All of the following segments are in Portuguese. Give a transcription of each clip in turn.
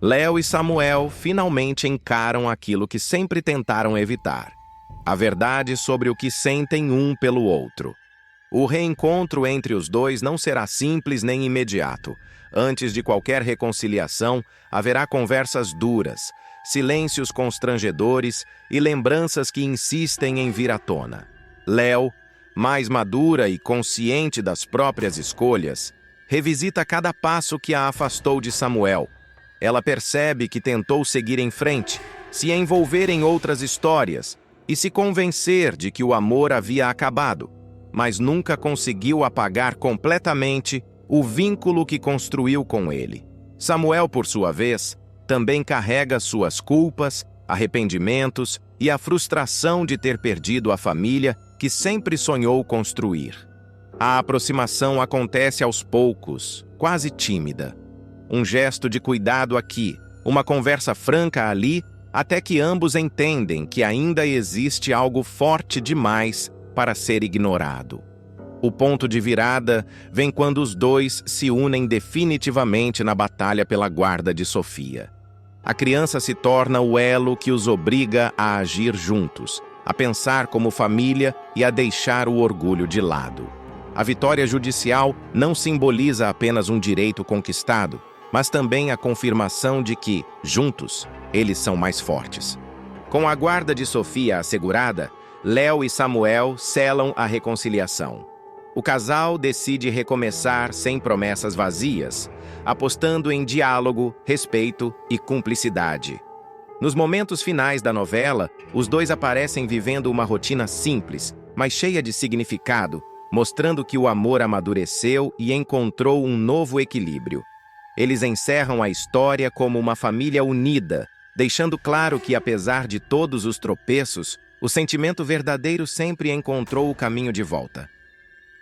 Léo e Samuel finalmente encaram aquilo que sempre tentaram evitar: a verdade sobre o que sentem um pelo outro. O reencontro entre os dois não será simples nem imediato. Antes de qualquer reconciliação, haverá conversas duras, silêncios constrangedores e lembranças que insistem em vir à tona. Léo, mais madura e consciente das próprias escolhas, revisita cada passo que a afastou de Samuel. Ela percebe que tentou seguir em frente, se envolver em outras histórias e se convencer de que o amor havia acabado, mas nunca conseguiu apagar completamente o vínculo que construiu com ele. Samuel, por sua vez, também carrega suas culpas, arrependimentos e a frustração de ter perdido a família que sempre sonhou construir. A aproximação acontece aos poucos, quase tímida. Um gesto de cuidado aqui, uma conversa franca ali, até que ambos entendem que ainda existe algo forte demais para ser ignorado. O ponto de virada vem quando os dois se unem definitivamente na batalha pela guarda de Sofia. A criança se torna o elo que os obriga a agir juntos, a pensar como família e a deixar o orgulho de lado. A vitória judicial não simboliza apenas um direito conquistado, mas também a confirmação de que, juntos, eles são mais fortes. Com a guarda de Sofia assegurada, Léo e Samuel selam a reconciliação. O casal decide recomeçar sem promessas vazias, apostando em diálogo, respeito e cumplicidade. Nos momentos finais da novela, os dois aparecem vivendo uma rotina simples, mas cheia de significado, mostrando que o amor amadureceu e encontrou um novo equilíbrio. Eles encerram a história como uma família unida, deixando claro que, apesar de todos os tropeços, o sentimento verdadeiro sempre encontrou o caminho de volta.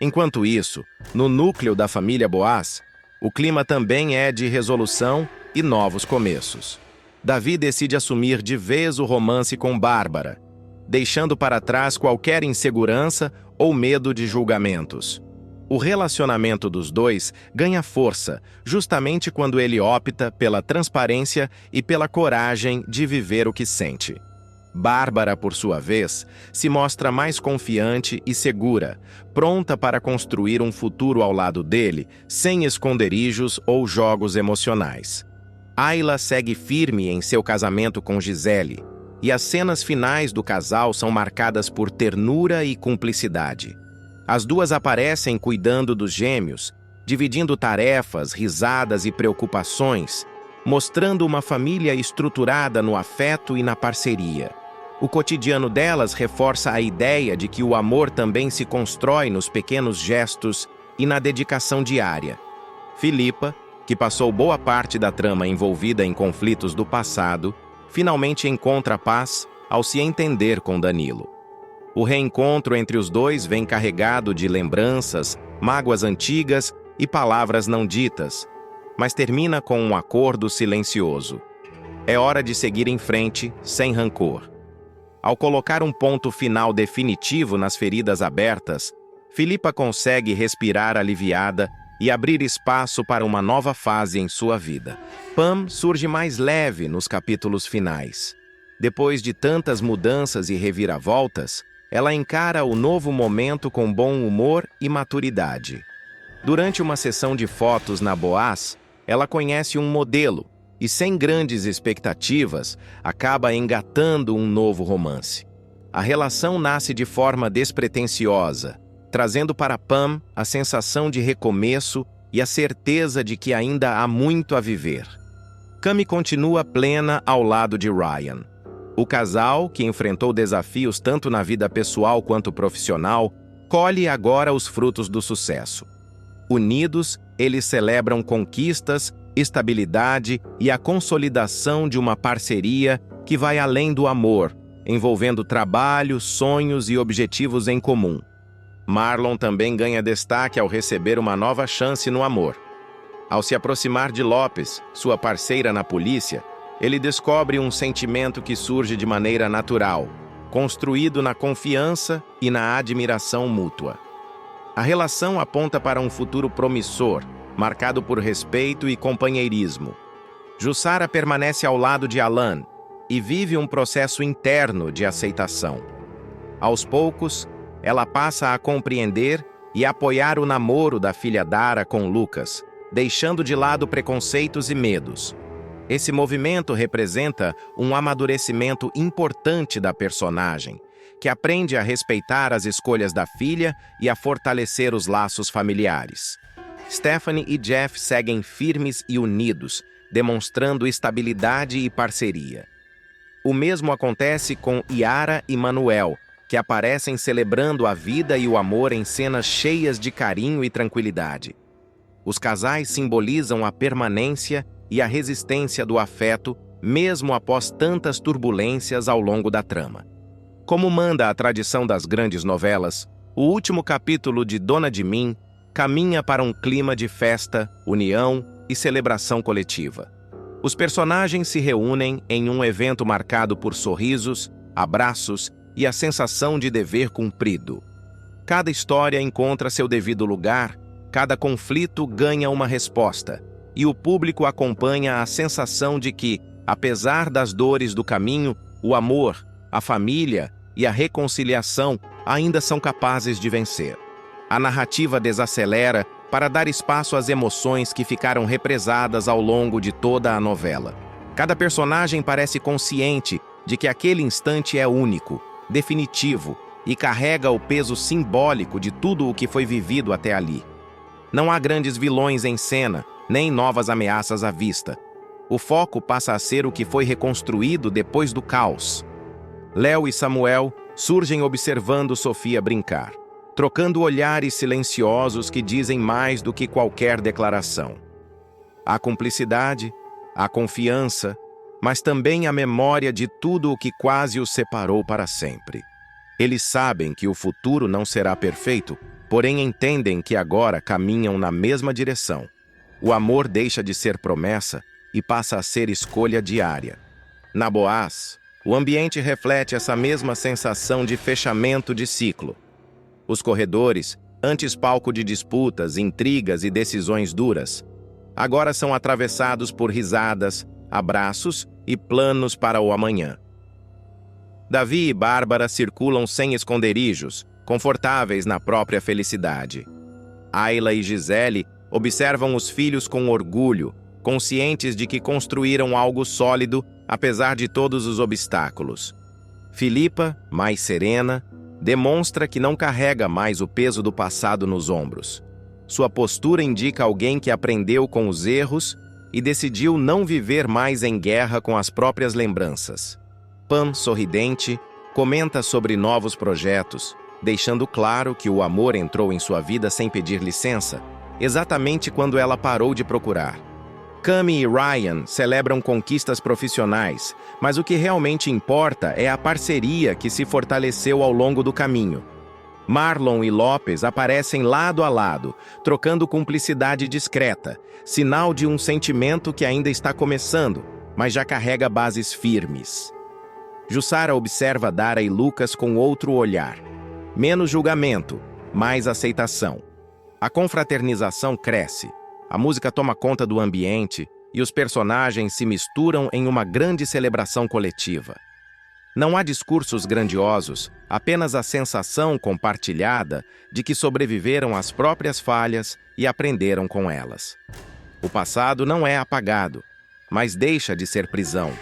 Enquanto isso, no núcleo da família Boaz, o clima também é de resolução e novos começos. Davi decide assumir de vez o romance com Bárbara, deixando para trás qualquer insegurança ou medo de julgamentos. O relacionamento dos dois ganha força justamente quando ele opta pela transparência e pela coragem de viver o que sente. Bárbara, por sua vez, se mostra mais confiante e segura, pronta para construir um futuro ao lado dele, sem esconderijos ou jogos emocionais. Ayla segue firme em seu casamento com Gisele, e as cenas finais do casal são marcadas por ternura e cumplicidade. As duas aparecem cuidando dos gêmeos, dividindo tarefas, risadas e preocupações, mostrando uma família estruturada no afeto e na parceria. O cotidiano delas reforça a ideia de que o amor também se constrói nos pequenos gestos e na dedicação diária. Filipa, que passou boa parte da trama envolvida em conflitos do passado, finalmente encontra paz ao se entender com Danilo. O reencontro entre os dois vem carregado de lembranças, mágoas antigas e palavras não ditas, mas termina com um acordo silencioso. É hora de seguir em frente, sem rancor. Ao colocar um ponto final definitivo nas feridas abertas, Filipa consegue respirar aliviada e abrir espaço para uma nova fase em sua vida. Pam surge mais leve nos capítulos finais. Depois de tantas mudanças e reviravoltas, ela encara o novo momento com bom humor e maturidade. Durante uma sessão de fotos na Boaz, ela conhece um modelo e, sem grandes expectativas, acaba engatando um novo romance. A relação nasce de forma despretensiosa, trazendo para Pam a sensação de recomeço e a certeza de que ainda há muito a viver. Cami continua plena ao lado de Ryan. O casal, que enfrentou desafios tanto na vida pessoal quanto profissional, colhe agora os frutos do sucesso. Unidos, eles celebram conquistas, estabilidade e a consolidação de uma parceria que vai além do amor, envolvendo trabalho, sonhos e objetivos em comum. Marlon também ganha destaque ao receber uma nova chance no amor. Ao se aproximar de Lopes, sua parceira na polícia, ele descobre um sentimento que surge de maneira natural, construído na confiança e na admiração mútua. A relação aponta para um futuro promissor, marcado por respeito e companheirismo. Jussara permanece ao lado de Alan e vive um processo interno de aceitação. Aos poucos, ela passa a compreender e apoiar o namoro da filha Dara com Lucas, deixando de lado preconceitos e medos. Esse movimento representa um amadurecimento importante da personagem, que aprende a respeitar as escolhas da filha e a fortalecer os laços familiares. Stephanie e Jeff seguem firmes e unidos, demonstrando estabilidade e parceria. O mesmo acontece com Yara e Manuel, que aparecem celebrando a vida e o amor em cenas cheias de carinho e tranquilidade. Os casais simbolizam a permanência e a resistência do afeto, mesmo após tantas turbulências ao longo da trama. Como manda a tradição das grandes novelas, o último capítulo de Dona de Mim caminha para um clima de festa, união e celebração coletiva. Os personagens se reúnem em um evento marcado por sorrisos, abraços e a sensação de dever cumprido. Cada história encontra seu devido lugar, cada conflito ganha uma resposta, e o público acompanha a sensação de que, apesar das dores do caminho, o amor, a família e a reconciliação ainda são capazes de vencer. A narrativa desacelera para dar espaço às emoções que ficaram represadas ao longo de toda a novela. Cada personagem parece consciente de que aquele instante é único, definitivo e carrega o peso simbólico de tudo o que foi vivido até ali. Não há grandes vilões em cena, nem novas ameaças à vista. O foco passa a ser o que foi reconstruído depois do caos. Léo e Samuel surgem observando Sofia brincar, trocando olhares silenciosos que dizem mais do que qualquer declaração. Há cumplicidade, há confiança, mas também a memória de tudo o que quase os separou para sempre. Eles sabem que o futuro não será perfeito, porém entendem que agora caminham na mesma direção. O amor deixa de ser promessa e passa a ser escolha diária. Na Boaz, o ambiente reflete essa mesma sensação de fechamento de ciclo. Os corredores, antes palco de disputas, intrigas e decisões duras, agora são atravessados por risadas, abraços e planos para o amanhã. Davi e Bárbara circulam sem esconderijos, confortáveis na própria felicidade. Ayla e Gisele observam os filhos com orgulho, conscientes de que construíram algo sólido apesar de todos os obstáculos. Filipa, mais serena, demonstra que não carrega mais o peso do passado nos ombros. Sua postura indica alguém que aprendeu com os erros e decidiu não viver mais em guerra com as próprias lembranças. Pam, sorridente, comenta sobre novos projetos, deixando claro que o amor entrou em sua vida sem pedir licença, exatamente quando ela parou de procurar. Cami e Ryan celebram conquistas profissionais, mas o que realmente importa é a parceria que se fortaleceu ao longo do caminho. Marlon e Lopes aparecem lado a lado, trocando cumplicidade discreta, sinal de um sentimento que ainda está começando, mas já carrega bases firmes. Jussara observa Dara e Lucas com outro olhar. Menos julgamento, mais aceitação. A confraternização cresce, a música toma conta do ambiente e os personagens se misturam em uma grande celebração coletiva. Não há discursos grandiosos, apenas a sensação compartilhada de que sobreviveram às próprias falhas e aprenderam com elas. O passado não é apagado, mas deixa de ser prisão.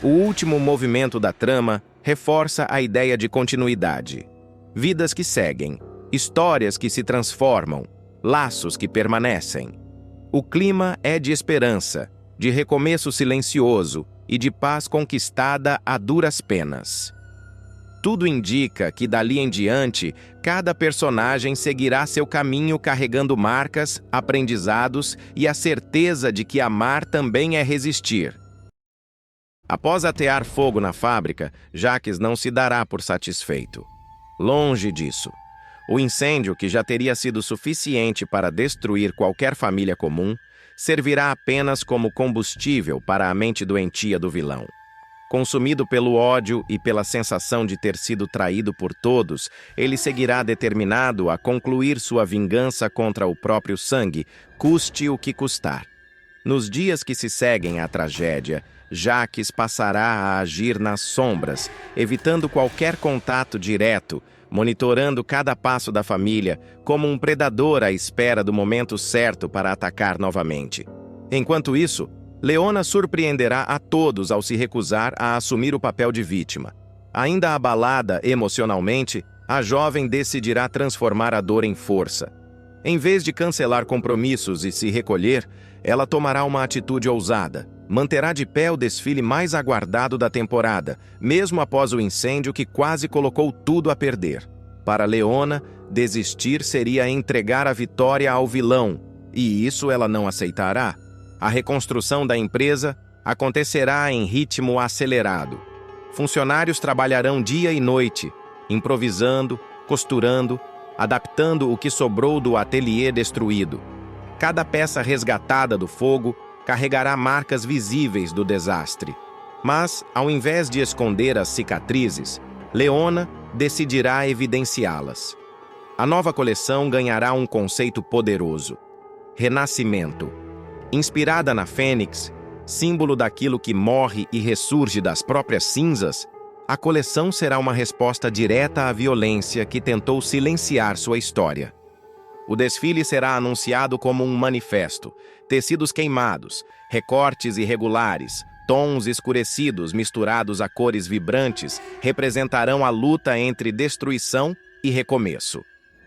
O último movimento da trama reforça a ideia de continuidade. Vidas que seguem, histórias que se transformam, laços que permanecem. O clima é de esperança, de recomeço silencioso e de paz conquistada a duras penas. Tudo indica que dali em diante, cada personagem seguirá seu caminho carregando marcas, aprendizados e a certeza de que amar também é resistir. Após atear fogo na fábrica, Jacques não se dará por satisfeito. Longe disso. O incêndio, que já teria sido suficiente para destruir qualquer família comum, servirá apenas como combustível para a mente doentia do vilão. Consumido pelo ódio e pela sensação de ter sido traído por todos, ele seguirá determinado a concluir sua vingança contra o próprio sangue, custe o que custar. Nos dias que se seguem à tragédia, Jacques passará a agir nas sombras, evitando qualquer contato direto, monitorando cada passo da família, como um predador à espera do momento certo para atacar novamente. Enquanto isso, Leona surpreenderá a todos ao se recusar a assumir o papel de vítima. Ainda abalada emocionalmente, a jovem decidirá transformar a dor em força. Em vez de cancelar compromissos e se recolher, ela tomará uma atitude ousada. Manterá de pé o desfile mais aguardado da temporada, mesmo após o incêndio que quase colocou tudo a perder. Para Leona, desistir seria entregar a vitória ao vilão, e isso ela não aceitará. A reconstrução da empresa acontecerá em ritmo acelerado. Funcionários trabalharão dia e noite, improvisando, costurando, adaptando o que sobrou do ateliê destruído. Cada peça resgatada do fogo carregará marcas visíveis do desastre. Mas, ao invés de esconder as cicatrizes, Leona decidirá evidenciá-las. A nova coleção ganhará um conceito poderoso: renascimento. Inspirada na fênix, símbolo daquilo que morre e ressurge das próprias cinzas, a coleção será uma resposta direta à violência que tentou silenciar sua história. O desfile será anunciado como um manifesto: tecidos queimados, recortes irregulares, tons escurecidos misturados a cores vibrantes representarão a luta entre destruição e recomeço.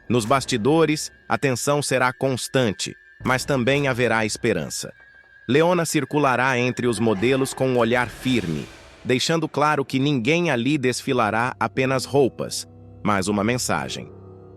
Nos bastidores, a tensão será constante, mas também haverá esperança. Leona circulará entre os modelos com um olhar firme, deixando claro que ninguém ali desfilará apenas roupas, mas uma mensagem.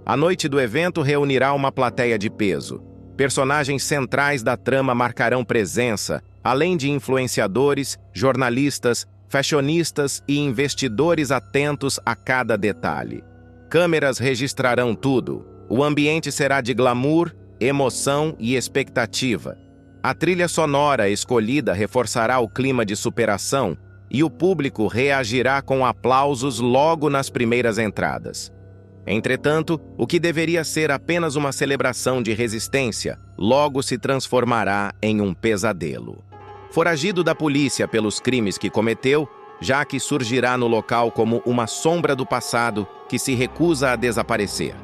A noite do evento reunirá uma plateia de peso. Personagens centrais da trama marcarão presença, além de influenciadores, jornalistas, fashionistas e investidores atentos a cada detalhe. Câmeras registrarão tudo. O ambiente será de glamour, emoção e expectativa. A trilha sonora escolhida reforçará o clima de superação e o público reagirá com aplausos logo nas primeiras entradas. Entretanto, o que deveria ser apenas uma celebração de resistência, logo se transformará em um pesadelo. Foragido da polícia pelos crimes que cometeu, Jacques surgirá no local como uma sombra do passado que se recusa a desaparecer.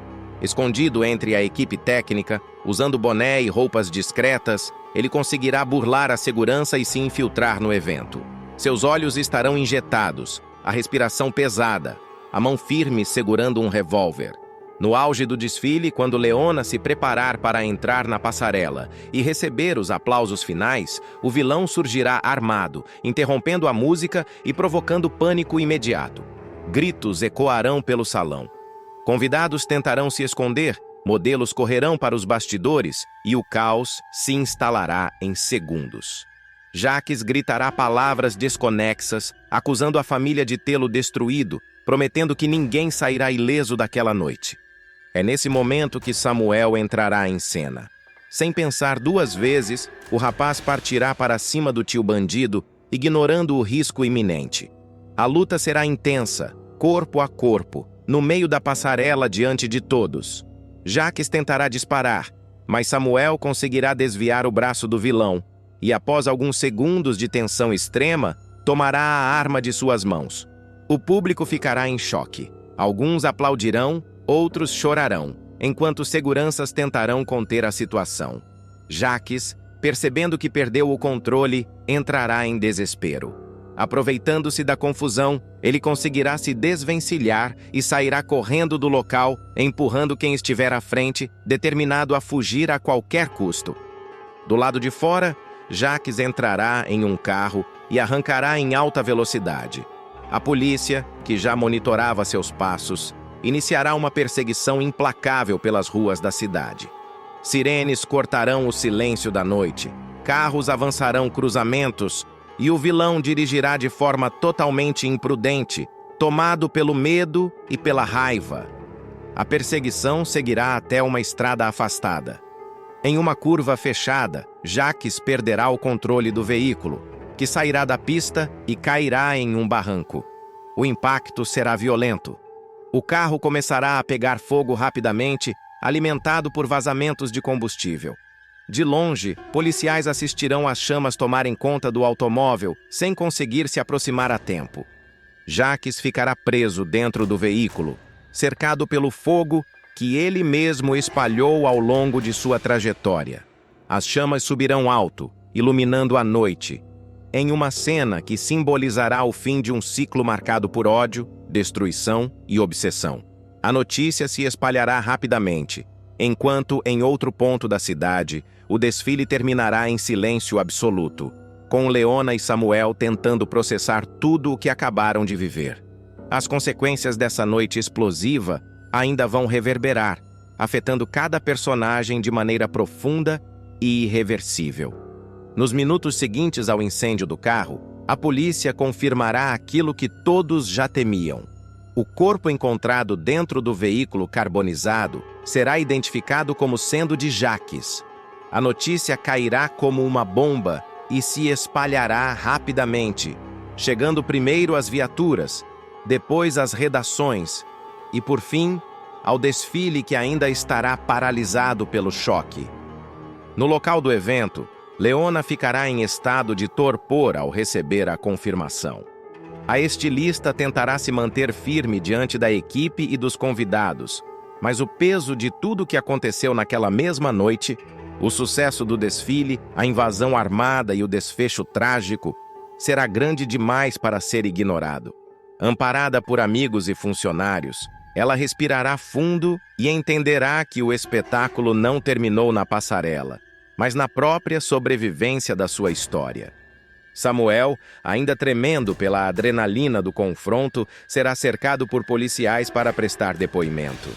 Escondido entre a equipe técnica, usando boné e roupas discretas, ele conseguirá burlar a segurança e se infiltrar no evento. Seus olhos estarão injetados, a respiração pesada, a mão firme segurando um revólver. No auge do desfile, quando Leona se preparar para entrar na passarela e receber os aplausos finais, o vilão surgirá armado, interrompendo a música e provocando pânico imediato. Gritos ecoarão pelo salão. Convidados tentarão se esconder, modelos correrão para os bastidores e o caos se instalará em segundos. Jacques gritará palavras desconexas, acusando a família de tê-lo destruído, prometendo que ninguém sairá ileso daquela noite. É nesse momento que Samuel entrará em cena. Sem pensar duas vezes, o rapaz partirá para cima do tio bandido, ignorando o risco iminente. A luta será intensa, corpo a corpo, no meio da passarela diante de todos. Jacques tentará disparar, mas Samuel conseguirá desviar o braço do vilão, e após alguns segundos de tensão extrema, tomará a arma de suas mãos. O público ficará em choque. Alguns aplaudirão, outros chorarão, enquanto seguranças tentarão conter a situação. Jacques, percebendo que perdeu o controle, entrará em desespero. Aproveitando-se da confusão, ele conseguirá se desvencilhar e sairá correndo do local, empurrando quem estiver à frente, determinado a fugir a qualquer custo. Do lado de fora, Jacques entrará em um carro e arrancará em alta velocidade. A polícia, que já monitorava seus passos, iniciará uma perseguição implacável pelas ruas da cidade. Sirenes cortarão o silêncio da noite, carros avançarão cruzamentos e o vilão dirigirá de forma totalmente imprudente, tomado pelo medo e pela raiva. A perseguição seguirá até uma estrada afastada. Em uma curva fechada, Jacques perderá o controle do veículo, que sairá da pista e cairá em um barranco. O impacto será violento. O carro começará a pegar fogo rapidamente, alimentado por vazamentos de combustível. De longe, policiais assistirão às chamas tomarem conta do automóvel sem conseguir se aproximar a tempo. Jacques ficará preso dentro do veículo, cercado pelo fogo que ele mesmo espalhou ao longo de sua trajetória. As chamas subirão alto, iluminando a noite, em uma cena que simbolizará o fim de um ciclo marcado por ódio, destruição e obsessão. A notícia se espalhará rapidamente, enquanto, em outro ponto da cidade, o desfile terminará em silêncio absoluto, com Leona e Samuel tentando processar tudo o que acabaram de viver. As consequências dessa noite explosiva ainda vão reverberar, afetando cada personagem de maneira profunda e irreversível. Nos minutos seguintes ao incêndio do carro, a polícia confirmará aquilo que todos já temiam. O corpo encontrado dentro do veículo carbonizado será identificado como sendo de Jacques. A notícia cairá como uma bomba e se espalhará rapidamente, chegando primeiro às viaturas, depois às redações e, por fim, ao desfile que ainda estará paralisado pelo choque. No local do evento, Leona ficará em estado de torpor ao receber a confirmação. A estilista tentará se manter firme diante da equipe e dos convidados, mas o peso de tudo o que aconteceu naquela mesma noite, o sucesso do desfile, a invasão armada e o desfecho trágico, será grande demais para ser ignorado. Amparada por amigos e funcionários, ela respirará fundo e entenderá que o espetáculo não terminou na passarela, mas na própria sobrevivência da sua história. Samuel, ainda tremendo pela adrenalina do confronto, será cercado por policiais para prestar depoimento.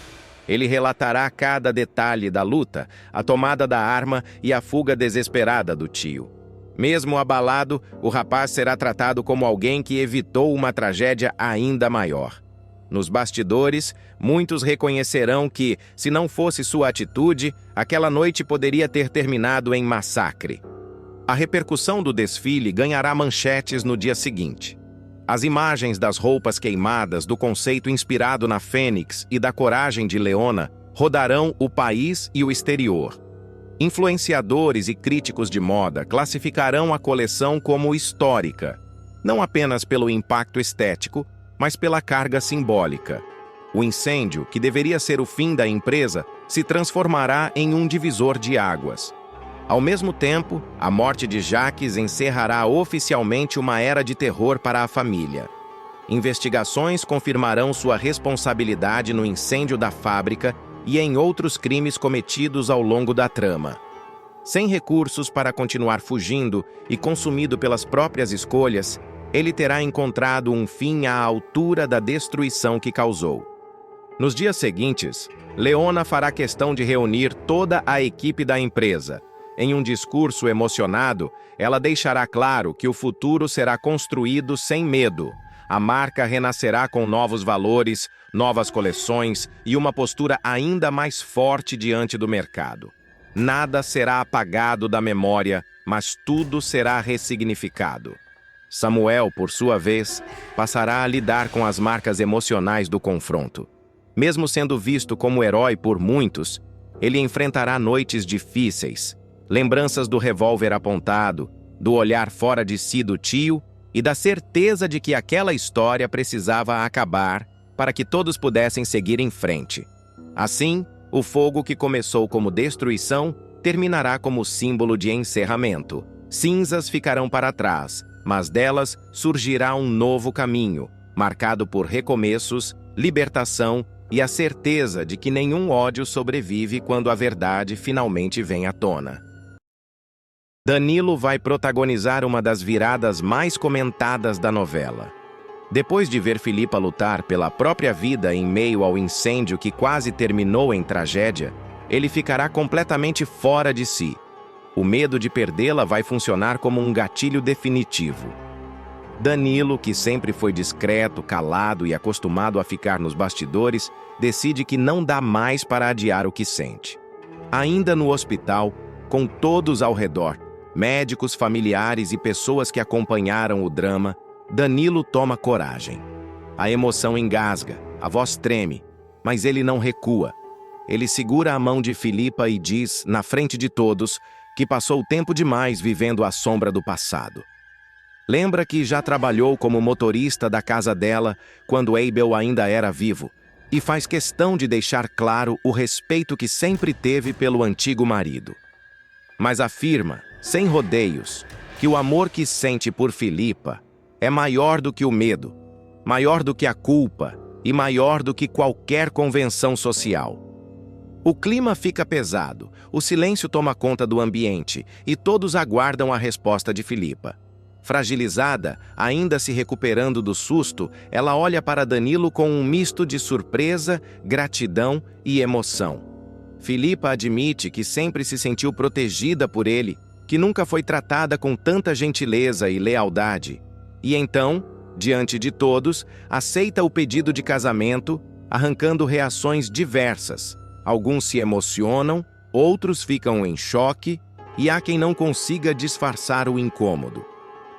Ele relatará cada detalhe da luta, a tomada da arma e a fuga desesperada do tio. Mesmo abalado, o rapaz será tratado como alguém que evitou uma tragédia ainda maior. Nos bastidores, muitos reconhecerão que, se não fosse sua atitude, aquela noite poderia ter terminado em massacre. A repercussão do desfile ganhará manchetes no dia seguinte. As imagens das roupas queimadas, do conceito inspirado na Fênix e da coragem de Leona rodarão o país e o exterior. Influenciadores e críticos de moda classificarão a coleção como histórica, não apenas pelo impacto estético, mas pela carga simbólica. O incêndio, que deveria ser o fim da empresa, se transformará em um divisor de águas. Ao mesmo tempo, a morte de Jacques encerrará oficialmente uma era de terror para a família. Investigações confirmarão sua responsabilidade no incêndio da fábrica e em outros crimes cometidos ao longo da trama. Sem recursos para continuar fugindo e consumido pelas próprias escolhas, ele terá encontrado um fim à altura da destruição que causou. Nos dias seguintes, Leona fará questão de reunir toda a equipe da empresa. Em um discurso emocionado, ela deixará claro que o futuro será construído sem medo. A marca renascerá com novos valores, novas coleções e uma postura ainda mais forte diante do mercado. Nada será apagado da memória, mas tudo será ressignificado. Samuel, por sua vez, passará a lidar com as marcas emocionais do confronto. Mesmo sendo visto como herói por muitos, ele enfrentará noites difíceis, lembranças do revólver apontado, do olhar fora de si do tio e da certeza de que aquela história precisava acabar para que todos pudessem seguir em frente. Assim, o fogo que começou como destruição terminará como símbolo de encerramento. Cinzas ficarão para trás, mas delas surgirá um novo caminho, marcado por recomeços, libertação e a certeza de que nenhum ódio sobrevive quando a verdade finalmente vem à tona. Danilo vai protagonizar uma das viradas mais comentadas da novela. Depois de ver Filipa lutar pela própria vida em meio ao incêndio que quase terminou em tragédia, ele ficará completamente fora de si. O medo de perdê-la vai funcionar como um gatilho definitivo. Danilo, que sempre foi discreto, calado e acostumado a ficar nos bastidores, decide que não dá mais para adiar o que sente. Ainda no hospital, com todos ao redor, médicos, familiares e pessoas que acompanharam o drama, Danilo toma coragem. A emoção engasga, a voz treme, mas ele não recua. Ele segura a mão de Filipa e diz, na frente de todos, que passou tempo demais vivendo à sombra do passado. Lembra que já trabalhou como motorista da casa dela quando Abel ainda era vivo, e faz questão de deixar claro o respeito que sempre teve pelo antigo marido. Mas afirma, sem rodeios, que o amor que sente por Filipa é maior do que o medo, maior do que a culpa e maior do que qualquer convenção social. O clima fica pesado, o silêncio toma conta do ambiente e todos aguardam a resposta de Filipa. Fragilizada, ainda se recuperando do susto, ela olha para Danilo com um misto de surpresa, gratidão e emoção. Filipa admite que sempre se sentiu protegida por ele, que nunca foi tratada com tanta gentileza e lealdade. E então, diante de todos, aceita o pedido de casamento, arrancando reações diversas. Alguns se emocionam, outros ficam em choque, e há quem não consiga disfarçar o incômodo.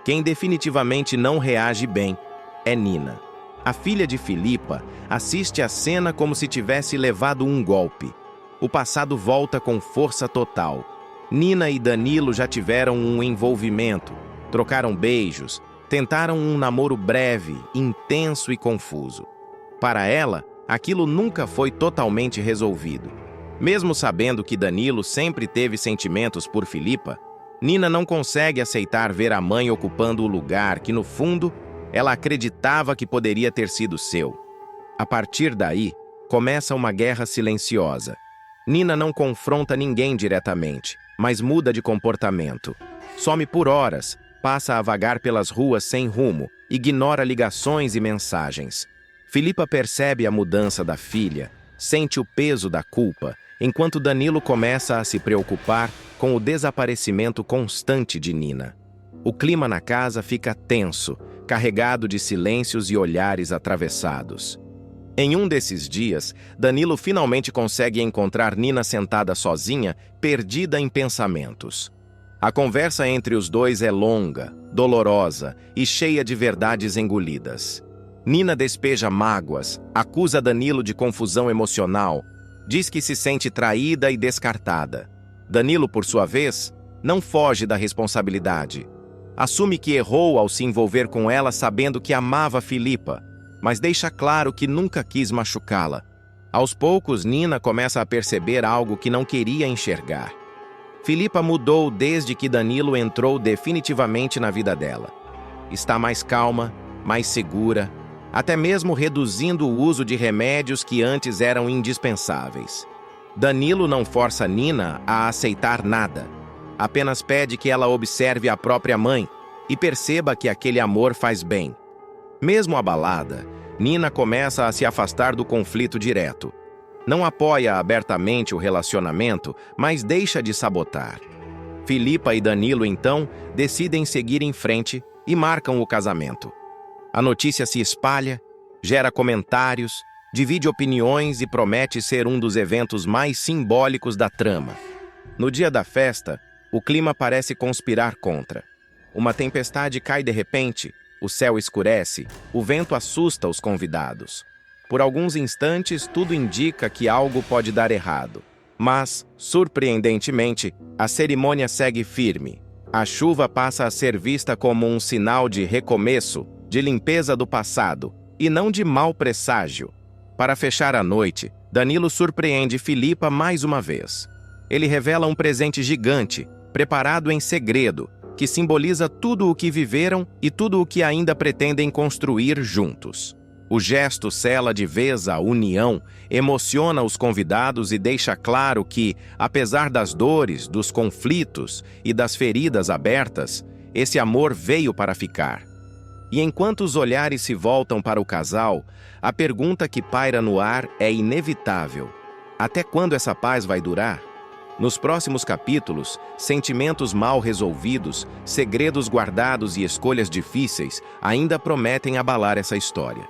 Quem definitivamente não reage bem é Nina. A filha de Filipa assiste a cena como se tivesse levado um golpe. O passado volta com força total. Nina e Danilo já tiveram um envolvimento, trocaram beijos, tentaram um namoro breve, intenso e confuso. Para ela, aquilo nunca foi totalmente resolvido. Mesmo sabendo que Danilo sempre teve sentimentos por Filipa, Nina não consegue aceitar ver a mãe ocupando o lugar que, no fundo, ela acreditava que poderia ter sido seu. A partir daí, começa uma guerra silenciosa. Nina não confronta ninguém diretamente, mas muda de comportamento. Some por horas, passa a vagar pelas ruas sem rumo, ignora ligações e mensagens. Filipa percebe a mudança da filha, sente o peso da culpa, enquanto Danilo começa a se preocupar com o desaparecimento constante de Nina. O clima na casa fica tenso, carregado de silêncios e olhares atravessados. Em um desses dias, Danilo finalmente consegue encontrar Nina sentada sozinha, perdida em pensamentos. A conversa entre os dois é longa, dolorosa e cheia de verdades engolidas. Nina despeja mágoas, acusa Danilo de confusão emocional, diz que se sente traída e descartada. Danilo, por sua vez, não foge da responsabilidade. Assume que errou ao se envolver com ela sabendo que amava Filipa, mas deixa claro que nunca quis machucá-la. Aos poucos, Nina começa a perceber algo que não queria enxergar. Filipa mudou desde que Danilo entrou definitivamente na vida dela. Está mais calma, mais segura, até mesmo reduzindo o uso de remédios que antes eram indispensáveis. Danilo não força Nina a aceitar nada. Apenas pede que ela observe a própria mãe e perceba que aquele amor faz bem. Mesmo abalada, Nina começa a se afastar do conflito direto. Não apoia abertamente o relacionamento, mas deixa de sabotar. Filipa e Danilo, então, decidem seguir em frente e marcam o casamento. A notícia se espalha, gera comentários, divide opiniões e promete ser um dos eventos mais simbólicos da trama. No dia da festa, o clima parece conspirar contra. Uma tempestade cai de repente, o céu escurece, o vento assusta os convidados. Por alguns instantes, tudo indica que algo pode dar errado. Mas, surpreendentemente, a cerimônia segue firme. A chuva passa a ser vista como um sinal de recomeço, de limpeza do passado, e não de mau presságio. Para fechar a noite, Danilo surpreende Filipa mais uma vez. Ele revela um presente gigante, preparado em segredo, que simboliza tudo o que viveram e tudo o que ainda pretendem construir juntos. O gesto sela de vez a união, emociona os convidados e deixa claro que, apesar das dores, dos conflitos e das feridas abertas, esse amor veio para ficar. E enquanto os olhares se voltam para o casal, a pergunta que paira no ar é inevitável. Até quando essa paz vai durar? Nos próximos capítulos, sentimentos mal resolvidos, segredos guardados e escolhas difíceis ainda prometem abalar essa história.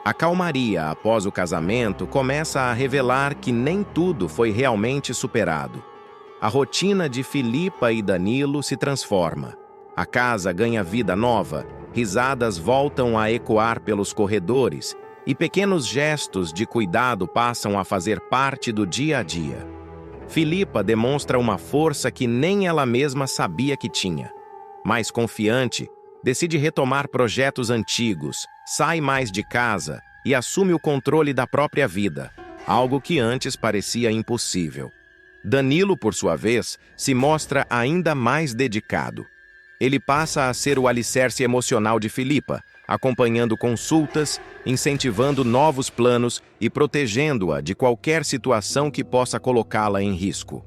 A calmaria após o casamento começa a revelar que nem tudo foi realmente superado. A rotina de Filipa e Danilo se transforma. A casa ganha vida nova, risadas voltam a ecoar pelos corredores e pequenos gestos de cuidado passam a fazer parte do dia a dia. Filipa demonstra uma força que nem ela mesma sabia que tinha. Mais confiante, decide retomar projetos antigos, sai mais de casa e assume o controle da própria vida, algo que antes parecia impossível. Danilo, por sua vez, se mostra ainda mais dedicado. Ele passa a ser o alicerce emocional de Filipa, acompanhando consultas, incentivando novos planos e protegendo-a de qualquer situação que possa colocá-la em risco.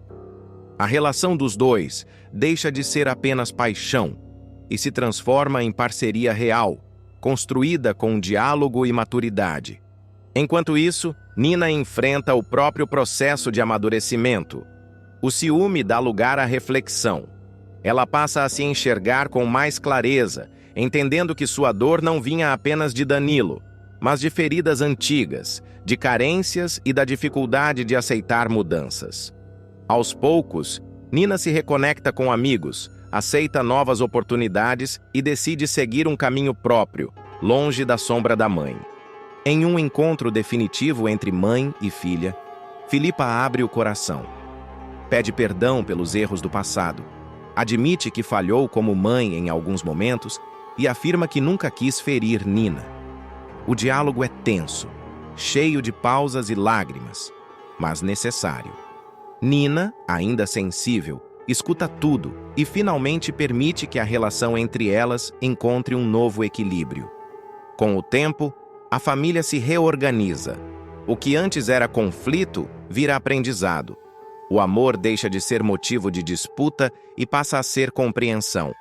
A relação dos dois deixa de ser apenas paixão e se transforma em parceria real, construída com diálogo e maturidade. Enquanto isso, Nina enfrenta o próprio processo de amadurecimento. O ciúme dá lugar à reflexão. Ela passa a se enxergar com mais clareza, entendendo que sua dor não vinha apenas de Danilo, mas de feridas antigas, de carências e da dificuldade de aceitar mudanças. Aos poucos, Nina se reconecta com amigos, aceita novas oportunidades e decide seguir um caminho próprio, longe da sombra da mãe. Em um encontro definitivo entre mãe e filha, Filipa abre o coração. Pede perdão pelos erros do passado, admite que falhou como mãe em alguns momentos e afirma que nunca quis ferir Nina. O diálogo é tenso, cheio de pausas e lágrimas, mas necessário. Nina, ainda sensível, escuta tudo e finalmente permite que a relação entre elas encontre um novo equilíbrio. Com o tempo, a família se reorganiza. O que antes era conflito vira aprendizado. O amor deixa de ser motivo de disputa e passa a ser compreensão.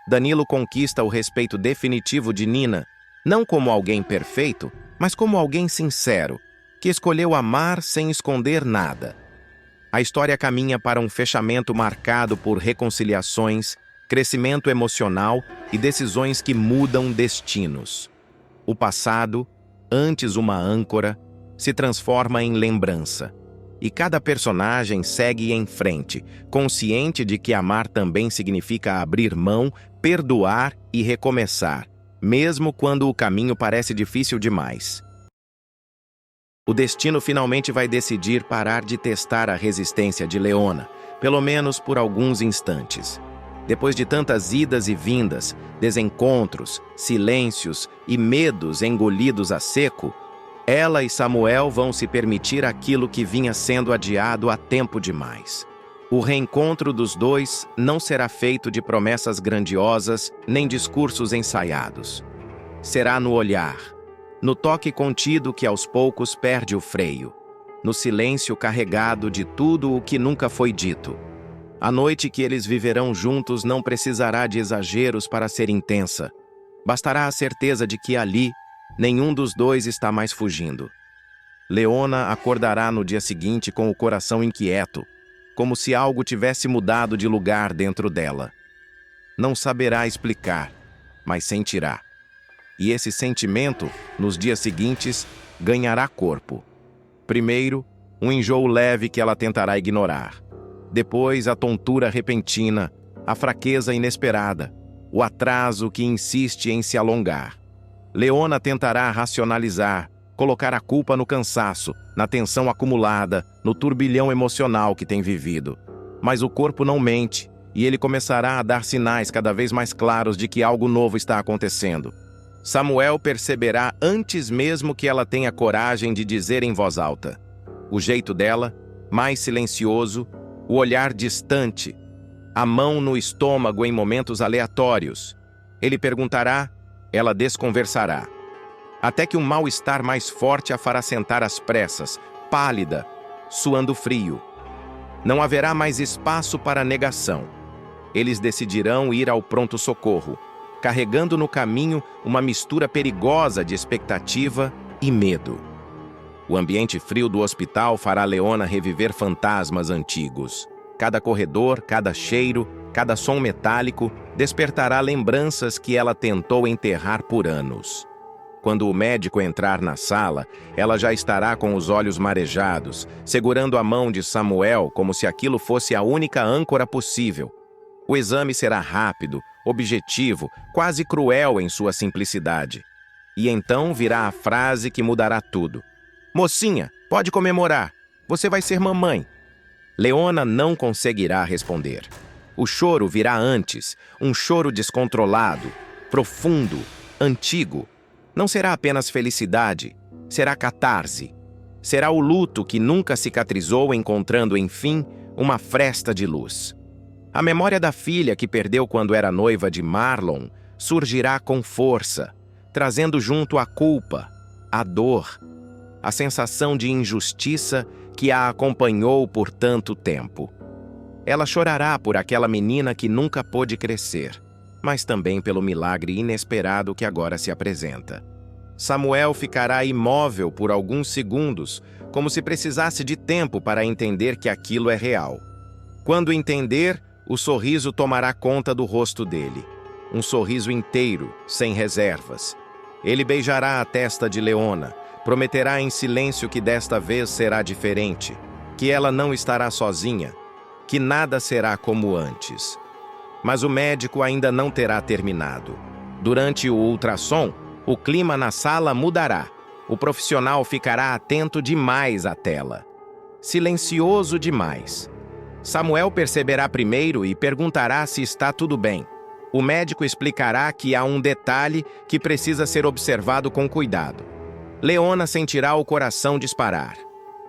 Danilo conquista o respeito definitivo de Nina, não como alguém perfeito, mas como alguém sincero, que escolheu amar sem esconder nada. A história caminha para um fechamento marcado por reconciliações, crescimento emocional e decisões que mudam destinos. O passado, antes uma âncora, se transforma em lembrança. E cada personagem segue em frente, consciente de que amar também significa abrir mão, perdoar e recomeçar, mesmo quando o caminho parece difícil demais. O destino finalmente vai decidir parar de testar a resistência de Leona, pelo menos por alguns instantes. Depois de tantas idas e vindas, desencontros, silêncios e medos engolidos a seco, ela e Samuel vão se permitir aquilo que vinha sendo adiado há tempo demais. O reencontro dos dois não será feito de promessas grandiosas nem discursos ensaiados. Será no olhar, no toque contido que aos poucos perde o freio, no silêncio carregado de tudo o que nunca foi dito. A noite que eles viverão juntos não precisará de exageros para ser intensa. Bastará a certeza de que ali, nenhum dos dois está mais fugindo. Leona acordará no dia seguinte com o coração inquieto, como se algo tivesse mudado de lugar dentro dela. Não saberá explicar, mas sentirá. E esse sentimento, nos dias seguintes, ganhará corpo. Primeiro, um enjoo leve que ela tentará ignorar. Depois, a tontura repentina, a fraqueza inesperada, o atraso que insiste em se alongar. Leona tentará racionalizar, colocar a culpa no cansaço, na tensão acumulada, no turbilhão emocional que tem vivido. Mas o corpo não mente, e ele começará a dar sinais cada vez mais claros de que algo novo está acontecendo. Samuel perceberá antes mesmo que ela tenha coragem de dizer em voz alta. O jeito dela, mais silencioso, o olhar distante, a mão no estômago em momentos aleatórios. Ele perguntará, ela desconversará. Até que um mal-estar mais forte a fará sentar às pressas, pálida, suando frio. Não haverá mais espaço para negação. Eles decidirão ir ao pronto-socorro, carregando no caminho uma mistura perigosa de expectativa e medo. O ambiente frio do hospital fará Leona reviver fantasmas antigos. Cada corredor, cada cheiro, cada som metálico despertará lembranças que ela tentou enterrar por anos. Quando o médico entrar na sala, ela já estará com os olhos marejados, segurando a mão de Samuel como se aquilo fosse a única âncora possível. O exame será rápido, objetivo, quase cruel em sua simplicidade. E então virá a frase que mudará tudo. Mocinha, pode comemorar. Você vai ser mamãe. Leona não conseguirá responder. O choro virá antes, um choro descontrolado, profundo, antigo. Não será apenas felicidade, será catarse. Será o luto que nunca cicatrizou, encontrando, enfim, uma fresta de luz. A memória da filha que perdeu quando era noiva de Marlon surgirá com força, trazendo junto a culpa, a dor, a sensação de injustiça que a acompanhou por tanto tempo. Ela chorará por aquela menina que nunca pôde crescer, mas também pelo milagre inesperado que agora se apresenta. Samuel ficará imóvel por alguns segundos, como se precisasse de tempo para entender que aquilo é real. Quando entender, o sorriso tomará conta do rosto dele. Um sorriso inteiro, sem reservas. Ele beijará a testa de Leona, prometerá em silêncio que desta vez será diferente, que ela não estará sozinha, que nada será como antes. Mas o médico ainda não terá terminado. Durante o ultrassom, o clima na sala mudará. O profissional ficará atento demais à tela. Silencioso demais. Samuel perceberá primeiro e perguntará se está tudo bem. O médico explicará que há um detalhe que precisa ser observado com cuidado. Leona sentirá o coração disparar.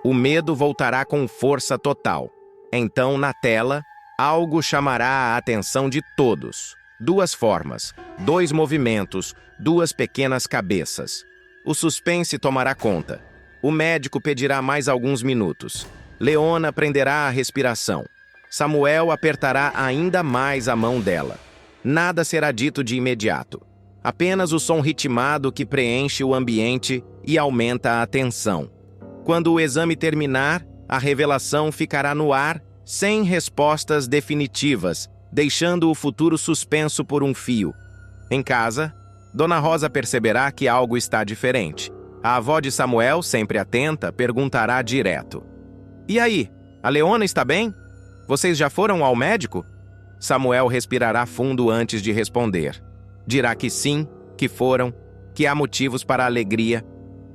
O medo voltará com força total. Então, na tela, algo chamará a atenção de todos. Duas formas, dois movimentos, duas pequenas cabeças. O suspense tomará conta. O médico pedirá mais alguns minutos. Leona prenderá a respiração. Samuel apertará ainda mais a mão dela. Nada será dito de imediato. Apenas o som ritmado que preenche o ambiente e aumenta a tensão. Quando o exame terminar, a revelação ficará no ar, sem respostas definitivas, deixando o futuro suspenso por um fio. Em casa, Dona Rosa perceberá que algo está diferente. A avó de Samuel, sempre atenta, perguntará direto: "E aí, a Leona está bem? Vocês já foram ao médico?" Samuel respirará fundo antes de responder. Dirá que sim, que foram, que há motivos para a alegria,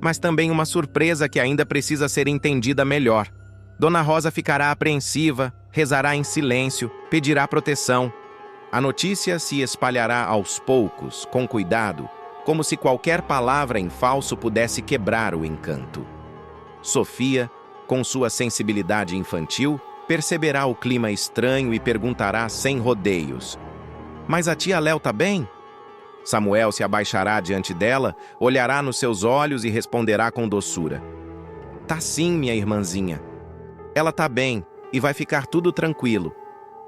mas também uma surpresa que ainda precisa ser entendida melhor. Dona Rosa ficará apreensiva, rezará em silêncio, pedirá proteção. A notícia se espalhará aos poucos, com cuidado, como se qualquer palavra em falso pudesse quebrar o encanto. Sofia, com sua sensibilidade infantil, perceberá o clima estranho e perguntará sem rodeios: "Mas a tia Léo tá bem?" Samuel se abaixará diante dela, olhará nos seus olhos e responderá com doçura: "Tá sim, minha irmãzinha. Ela tá bem e vai ficar tudo tranquilo."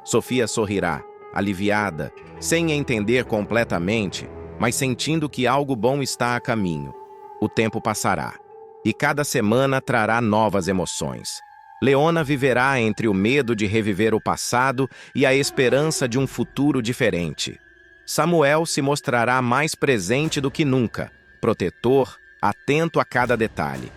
Sofia sorrirá, aliviada, sem entender completamente, mas sentindo que algo bom está a caminho. O tempo passará, e cada semana trará novas emoções. Leona viverá entre o medo de reviver o passado e a esperança de um futuro diferente. Samuel se mostrará mais presente do que nunca, protetor, atento a cada detalhe.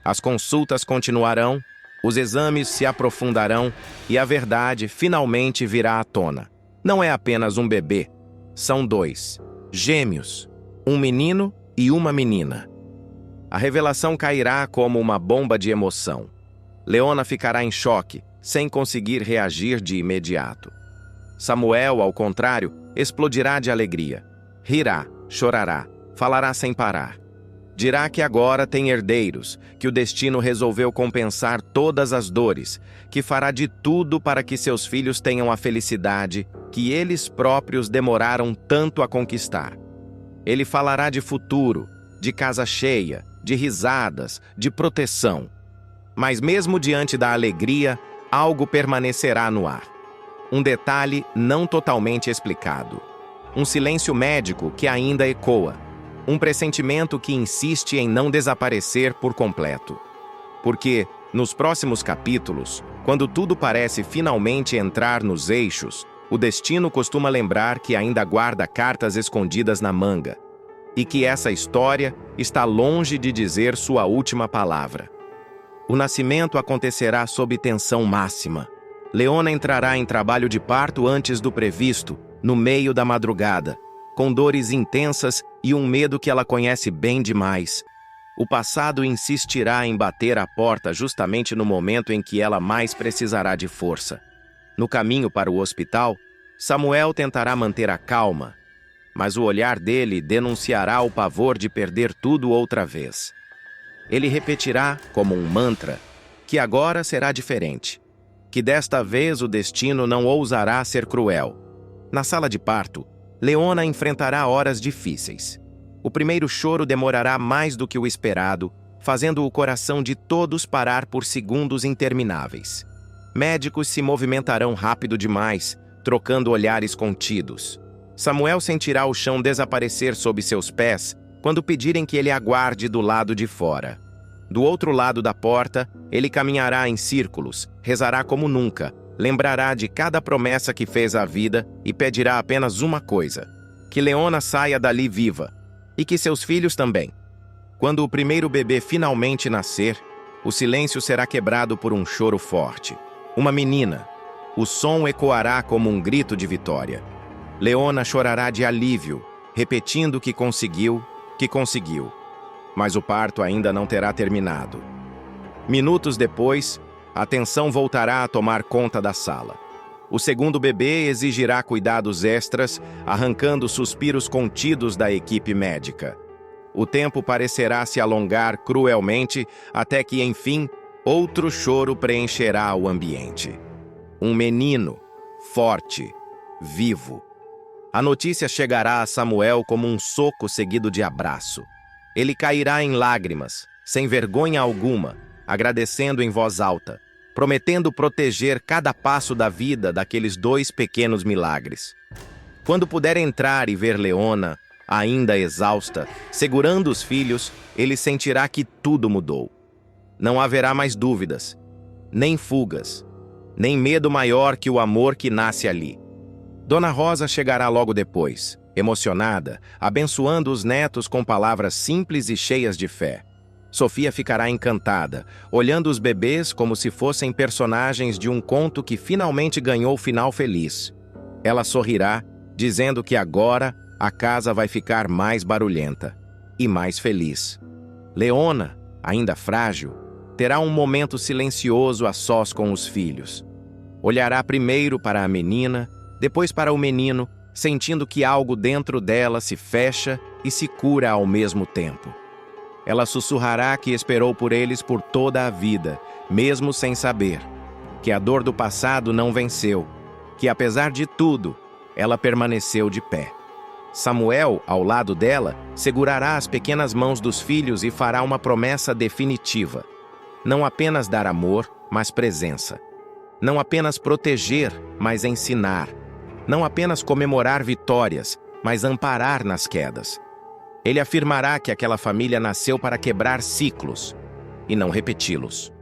As consultas continuarão, os exames se aprofundarão e a verdade finalmente virá à tona. Não é apenas um bebê, são dois, gêmeos, um menino e uma menina. A revelação cairá como uma bomba de emoção. Leona ficará em choque, sem conseguir reagir de imediato. Samuel, ao contrário, explodirá de alegria. Rirá, chorará, falará sem parar. Dirá que agora tem herdeiros, que o destino resolveu compensar todas as dores, que fará de tudo para que seus filhos tenham a felicidade que eles próprios demoraram tanto a conquistar. Ele falará de futuro, de casa cheia, de risadas, de proteção. Mas mesmo diante da alegria, algo permanecerá no ar. Um detalhe não totalmente explicado. Um silêncio médico que ainda ecoa. Um pressentimento que insiste em não desaparecer por completo. Porque, nos próximos capítulos, quando tudo parece finalmente entrar nos eixos, o destino costuma lembrar que ainda guarda cartas escondidas na manga, e que essa história está longe de dizer sua última palavra. O nascimento acontecerá sob tensão máxima. Leona entrará em trabalho de parto antes do previsto, no meio da madrugada, com dores intensas e um medo que ela conhece bem demais. O passado insistirá em bater à porta justamente no momento em que ela mais precisará de força. No caminho para o hospital, Samuel tentará manter a calma, mas o olhar dele denunciará o pavor de perder tudo outra vez. Ele repetirá, como um mantra, que agora será diferente, que desta vez o destino não ousará ser cruel. Na sala de parto, Leona enfrentará horas difíceis. O primeiro choro demorará mais do que o esperado, fazendo o coração de todos parar por segundos intermináveis. Médicos se movimentarão rápido demais, trocando olhares contidos. Samuel sentirá o chão desaparecer sob seus pés quando pedirem que ele aguarde do lado de fora. Do outro lado da porta, ele caminhará em círculos, rezará como nunca, lembrará de cada promessa que fez à vida e pedirá apenas uma coisa: que Leona saia dali viva, e que seus filhos também. Quando o primeiro bebê finalmente nascer, o silêncio será quebrado por um choro forte. Uma menina. O som ecoará como um grito de vitória. Leona chorará de alívio, repetindo que conseguiu. Mas o parto ainda não terá terminado. Minutos depois, a tensão voltará a tomar conta da sala. O segundo bebê exigirá cuidados extras, arrancando suspiros contidos da equipe médica. O tempo parecerá se alongar cruelmente, até que, enfim, outro choro preencherá o ambiente. Um menino, forte, vivo. A notícia chegará a Samuel como um soco seguido de abraço. Ele cairá em lágrimas, sem vergonha alguma, agradecendo em voz alta, prometendo proteger cada passo da vida daqueles 2 pequenos milagres. Quando puder entrar e ver Leona, ainda exausta, segurando os filhos, ele sentirá que tudo mudou. Não haverá mais dúvidas, nem fugas, nem medo maior que o amor que nasce ali. Dona Rosa chegará logo depois, emocionada, abençoando os netos com palavras simples e cheias de fé. Sofia ficará encantada, olhando os bebês como se fossem personagens de um conto que finalmente ganhou final feliz. Ela sorrirá, dizendo que agora a casa vai ficar mais barulhenta e mais feliz. Leona, ainda frágil, terá um momento silencioso a sós com os filhos. Olhará primeiro para a menina, depois para o menino, sentindo que algo dentro dela se fecha e se cura ao mesmo tempo. Ela sussurrará que esperou por eles por toda a vida, mesmo sem saber, que a dor do passado não venceu, que apesar de tudo, ela permaneceu de pé. Samuel, ao lado dela, segurará as pequenas mãos dos filhos e fará uma promessa definitiva. Não apenas dar amor, mas presença. Não apenas proteger, mas ensinar. Não apenas comemorar vitórias, mas amparar nas quedas. Ele afirmará que aquela família nasceu para quebrar ciclos e não repeti-los.